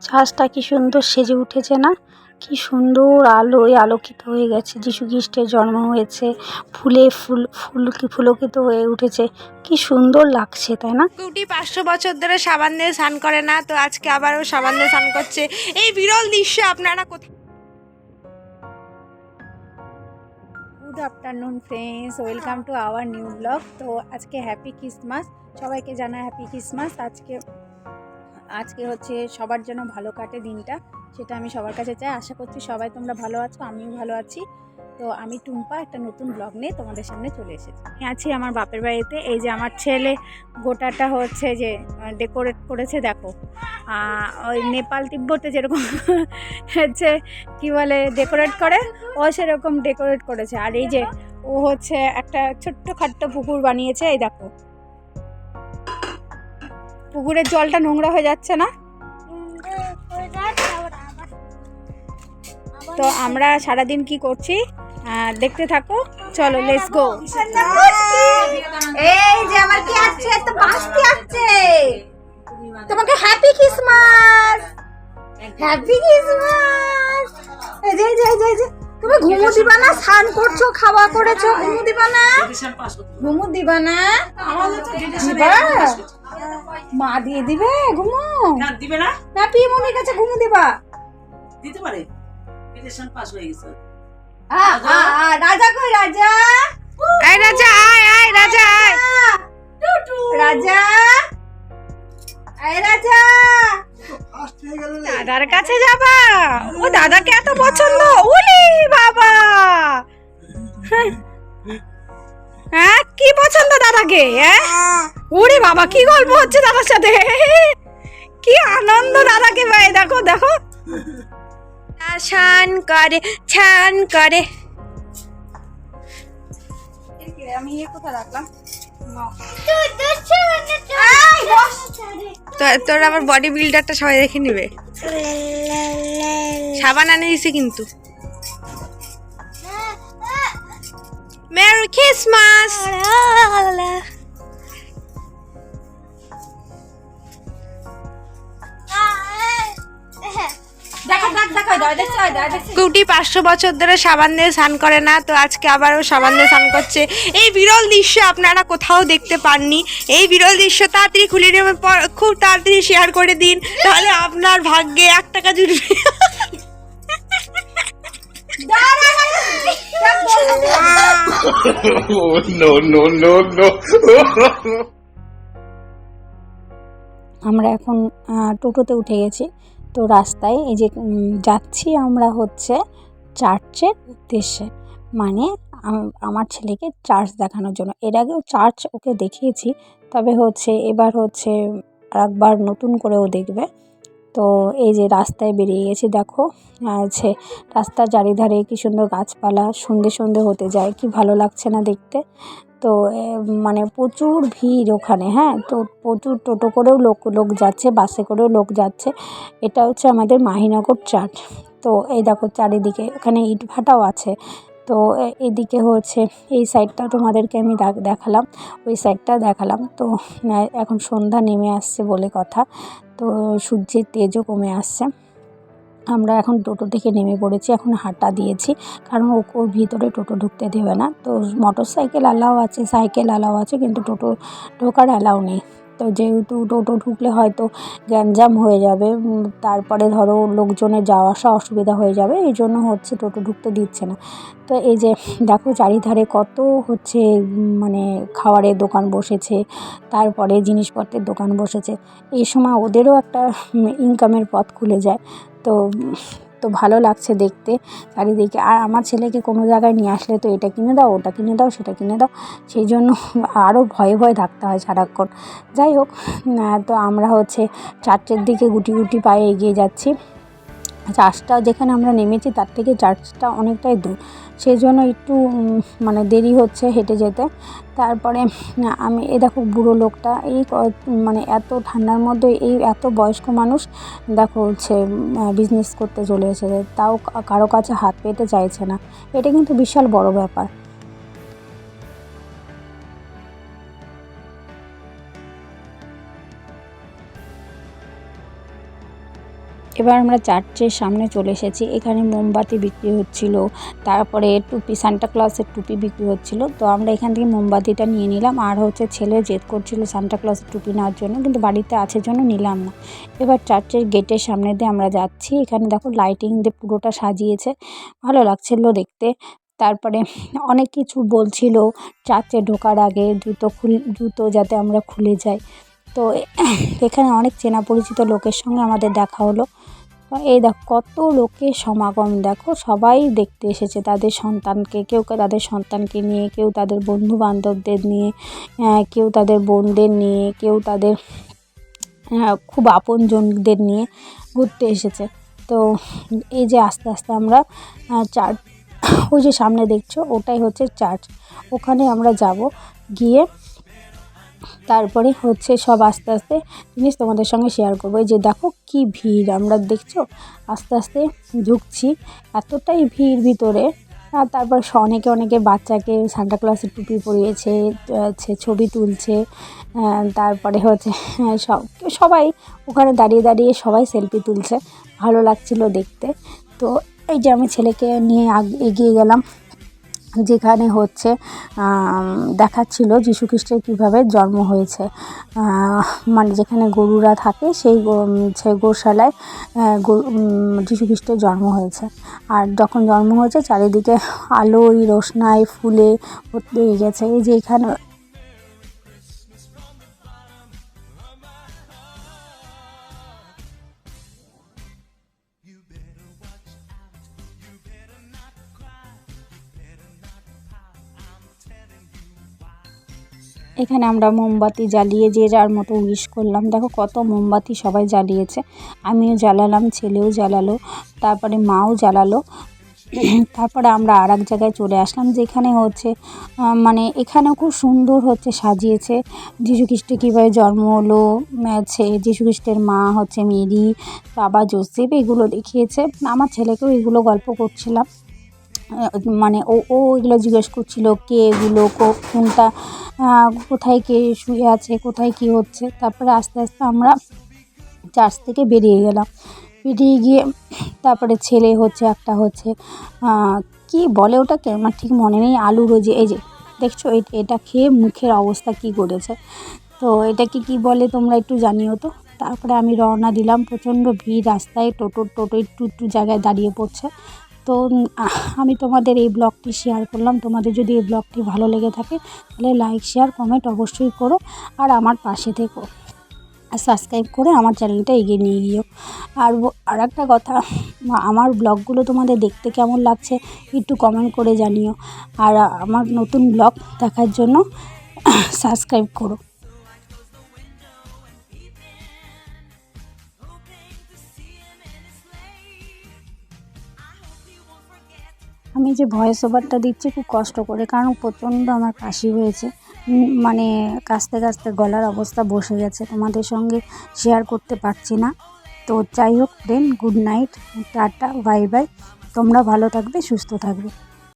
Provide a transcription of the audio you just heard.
চার্চটা কি সুন্দর সেজে উঠেছে না? কি সুন্দর আলোয় আলোকিত হয়ে গেছে। যিশু খ্রিস্টের জন্ম হয়েছে, ফুলে ফুলকিত হয়ে উঠেছে। কি সুন্দর লাগছে, তাই না? কুটি 500 বছর ধরে সাবান দিয়ে স্নান করে না, তো আজকে আবারও সাবান দিয়ে স্নান করছে। এই বিরল দৃশ্য আপনারা কোথায়? Good afternoon friends, welcome to our new blog. তো আজকে হ্যাপি ক্রিসমাস, সবাইকে জানাই হ্যাপি ক্রিসমাস। আজকে হচ্ছে সবার জন্য ভালো কাটে দিনটা, সেটা আমি সবার কাছে চাই। আশা করছি সবাই তোমরা ভালো আছো, আমিও ভালো আছি। তো আমি টুম্পা একটা নতুন ব্লগ নিয়ে তোমাদের সামনে চলে এসেছি। আমি আছি আমার বাপের বাড়িতে। এই যে আমার ছেলে গোটাটা হচ্ছে যে ডেকোরেট করেছে, দেখো। ওই নেপাল তিব্বতে যেরকম হচ্ছে কি বলে ডেকোরেট করে, ও সেরকম ডেকোরেট করেছে। আর এই যে ও হচ্ছে একটা ছোট্ট খাট্ট পুকুর বানিয়েছে। এই দেখো, পুকুরের জলটা নোংরা হয়ে যাচ্ছে না? তো আমরা সারাদিন কি করছি দেখতে থাকো, চলো লেটস গো। এই যে আমার কি আছে, তো বাসটি আছে। তোমাকে হ্যাপি ক্রিসমাস, হ্যাপি ক্রিসমাস। এই যে তুমি ঘুমো দিবা না? স্নান করছো, খাওয়া করেছো, ঘুমো দিবা না? ঘুমো দিবা না? দিবা? মা দিয়ে দিবে ঘুমো? দিবে না, না পিমনির কাছে ঘুমো দিবা? দিতে পারে। রিলেশন পাস হয়ে গেছে। রাজা কই? রাজা, আয় রাজা, আয় রাজা, আয় রাজা, আয় রাজা। দাদার কাছে যাবা? ও দাদাকে এত পছন্দ, ওলি বাবা। হ্যাঁ, কি পছন্দ দাদাকে? ওরে বাবা, কি গল্প হচ্ছে দাদার সাথে, কি আনন্দ দাদাকে ভাই। দেখো দেখো, ছান করে। আমি কোথায় রাখলাম? তোর আবার বডি বিল্ডারটা সবাই দেখে নিবে। সাবান আনে দিছে কিন্তু। Merry Christmas. কুটি 500 বছর ধরে সাবান দিয়ে স্নান করে না, তো আজকে আবারও সাবান দিয়ে স্নান করছে। এই বিরল দৃশ্য আপনারা কোথাও দেখতে পাননি। এই বিরল দৃশ্য তাড়াতাড়ি খুলে নেওয়ার পর খুব তাড়াতাড়ি শেয়ার করে দিন, তাহলে আপনার ভাগ্যে 1 টাকা জুটবে। আমরা এখন টোটোতে উঠে গেছি। তো রাস্তায় এই যে যাচ্ছি আমরা হচ্ছে চার্চের উদ্দেশ্যে, মানে আমার ছেলেকে চার্চ দেখানোর জন্য। এর আগেও চার্চ ওকে দেখিয়েছি, তবে হচ্ছে এবার হচ্ছে আরেকবার নতুন করেও দেখবে। তো এই যে রাস্তায় বেরিয়ে গেছি, দেখো আছে রাস্তার চারিধারে কি সুন্দর গাছপালা। সন্ধে হতে যায়, কি ভালো লাগছে না দেখতে? তো মানে প্রচুর ভিড় ওখানে। হ্যাঁ, তো প্রচুর টোটো করেও লোক যাচ্ছে, বাসে করেও লোক যাচ্ছে। এটা হচ্ছে আমাদের মাহিনগর চার্চ। তো এই দেখো চারিদিকে এখানে ইটভাটাও আছে। তো এদিকে হচ্ছে এই সাইডটা তোমাদেরকে আমি দেখালাম, ওই সাইডটা দেখালাম। তো এখন সন্ধ্যা নেমে আসছে বলে কথা, তো সূর্যের তেজও কমে আসছে। আমরা এখন টোটো থেকে নেমে পড়েছি, এখন হাঁটা দিয়েছি, কারণ ওর ভিতরে টোটো ঢুকতে দেবে না। তো মোটর সাইকেল অ্যালাউ আছে, সাইকেল অ্যালাউ আছে, কিন্তু টোটো ঢোকার অ্যালাউ নেই। তো যেহেতু টোটো ঢুকলে হয়তো গ্যাঞ্জাম হয়ে যাবে, তারপরে ধরো লোকজনের যাওয়া আসা অসুবিধা হয়ে যাবে, এই জন্য হচ্ছে টোটো ঢুকতে দিচ্ছে না। তো এই যে দেখো চারিধারে কত হচ্ছে মানে খাবারের দোকান বসেছে, তারপরে জিনিসপত্রের দোকান বসেছে। এই সময় ওদেরও একটা ইনকামের পথ খুলে যায়। তো তো ভালো লাগছে দেখতে চারিদিকে। আর আমার ছেলেকে কোনো জায়গায় নিয়ে আসলে তো এটা কিনে দাও, ওটা কিনে দাও, সেটা কিনে দাও, সেই জন্য আরও ভয়ে থাকতে হয় সারাক্ষণ। যাই হোক, তো আমরা হচ্ছে চার্চের দিকে গুটি পায়ে এগিয়ে যাচ্ছি। চার্চটা যেখানে আমরা নেমেছি তার থেকে চার্চটা অনেকটাই দূর, সেই জন্য একটু মানে দেরি হচ্ছে হেঁটে যেতে। তারপরে আমি দেখো বুড়ো লোকটা, মানে এত ঠান্ডার মধ্যে এই এত বয়স্ক মানুষ দেখো হচ্ছে বিজনেস করতে চলে এসেছে, তাও কারো কাছে হাত পেতে চাইছে না। এটা কিন্তু বিশাল বড় ব্যাপার। এবার আমরা চার্চের সামনে চলে এসেছি। এখানে মোমবাতি বিক্রি হচ্ছিল, তারপরে টুপি, সান্টা ক্লজের টুপি বিক্রি হচ্ছিল। তো আমরা এখান থেকে মোমবাতিটা নিয়ে নিলাম। আর হচ্ছে ছেলে জেদ করছিল সান্টা ক্লজের টুপি নেওয়ার জন্য, কিন্তু বাড়িতে আছে জন্য নিলাম না। এবার চার্চের গেটের সামনে দিয়ে আমরা যাচ্ছি। এখানে দেখো লাইটিং দিয়ে পুরোটা সাজিয়েছে, ভালো লাগছিল দেখতে। তারপরে অনেক কিছু বলছিল চার্চে ঢোকার আগে জুতো যাতে আমরা খুলে যাই। তো এখানে অনেক চেনা পরিচিত লোকের সঙ্গে আমাদের দেখা হলো। তো এই দেখো কত লোকের সমাগম, দেখো সবাই দেখতে এসেছে তাদের সন্তানকে, কেউ তাদের সন্তানকে নিয়ে, কেউ তাদের বন্ধু বান্ধবদের নিয়ে, কেউ তাদের বোনদের নিয়ে, কেউ তাদের খুব আপনজনদের নিয়ে ঘুরতে এসেছে। তো এই যে আস্তে আস্তে আমরা চার্চ, ওই যে সামনে দেখছো ওটাই হচ্ছে চার্চ, ওখানে আমরা যাব। গিয়ে তারপরে হচ্ছে সব আস্তে আস্তে জিনিস তোমাদের সঙ্গে শেয়ার করবো। এই যে দেখো কি ভিড়, আমরা দেখছো আস্তে আস্তে ঢুকছি, এতটাই ভিড় ভিতরে। আর তারপর অনেকে বাচ্চাকে সান্টা ক্লজের টুপি পরিয়েছে, ছবি তুলছে। তারপরে হচ্ছে সবাই ওখানে দাঁড়িয়ে দাঁড়িয়ে সবাই সেলফি তুলছে, ভালো লাগছিল দেখতে। তো এই যে আমি ছেলেকে নিয়ে এগিয়ে গেলাম, যেখানে হচ্ছে দেখাচ্ছিল যীশু খ্রিস্টের কীভাবে জন্ম হয়েছে। মানে যেখানে গরুরা থাকে সেই গোশালায় যীশু খ্রিস্টের জন্ম হয়েছে। আর যখন জন্ম হয়েছে চারিদিকে আলোয় রোশনায় ফুলে ভর্তি হয়ে গেছে। এই যে এখানে এখানে আমরা মোমবাতি জ্বালিয়ে যে যার মতো উইশ করলাম। দেখো কত মোমবাতি সবাই জ্বালিয়েছে, আমিও জ্বালালাম, ছেলেও জ্বালালো, তারপরে মাও জ্বালালো। তারপরে আমরা আর এক জায়গায় চলে আসলাম, যেখানে হচ্ছে মানে এখানেও খুব সুন্দর হচ্ছে সাজিয়েছে যীশু খ্রিস্টের কীভাবে জন্ম হলো, যীশু খ্রিস্টের মা হচ্ছে মেরি, বাবা জোসেফ, এগুলো দেখিয়েছে। আমার ছেলেকেও এগুলো গল্প করছিলাম, মানে ও এগুলো জিজ্ঞেস করছিল কে এগুলো, কোনটা, কোথায় কে শুয়ে আছে, কোথায় কী হচ্ছে। তারপরে আস্তে আস্তে আমরা চার্চ থেকে বেরিয়ে গেলাম। বেরিয়ে গিয়ে তারপরে ছেলে হচ্ছে একটা হচ্ছে কি বলে ওটাকে, আমার ঠিক মনে নেই, আলুর ওই যে এই যে দেখছো এটা খেয়ে মুখের অবস্থা কি করেছে। তো এটাকে কি বলে তোমরা একটু জানিও তো। তারপরে আমি রওনা দিলাম, প্রচণ্ড ভিড় রাস্তায়, টোটো একটু জায়গায় দাঁড়িয়ে পড়ছে। তো আমি তোমাদের এই ব্লগটি শেয়ার করলাম। তোমাদের যদি এই ব্লগটি ভালো লেগে থাকে তাহলে লাইক শেয়ার কমেন্ট অবশ্যই করো, আর আমার পাশে থেকো, আর সাবস্ক্রাইব করে আমার চ্যানেলটা এগিয়ে নিয়ে গিয়েও। আর একটা কথা, আমার ব্লগগুলো তোমাদের দেখতে কেমন লাগছে একটু কমেন্ট করে জানিও, আর আমার নতুন ব্লগ দেখার জন্য সাবস্ক্রাইব করো। আমি যে ভয়েস ওভারটা দিচ্ছি খুব কষ্ট করে, কারণ প্রচণ্ড আমার কাশি হয়েছে, মানে কাশতে কাশতে গলার অবস্থা বসে গেছে, তোমাদের সঙ্গে শেয়ার করতে পারছি না। তো যাই হোক friend, good night, tata, bye bye, তোমরা ভালো থাকবে, সুস্থ থাকবে।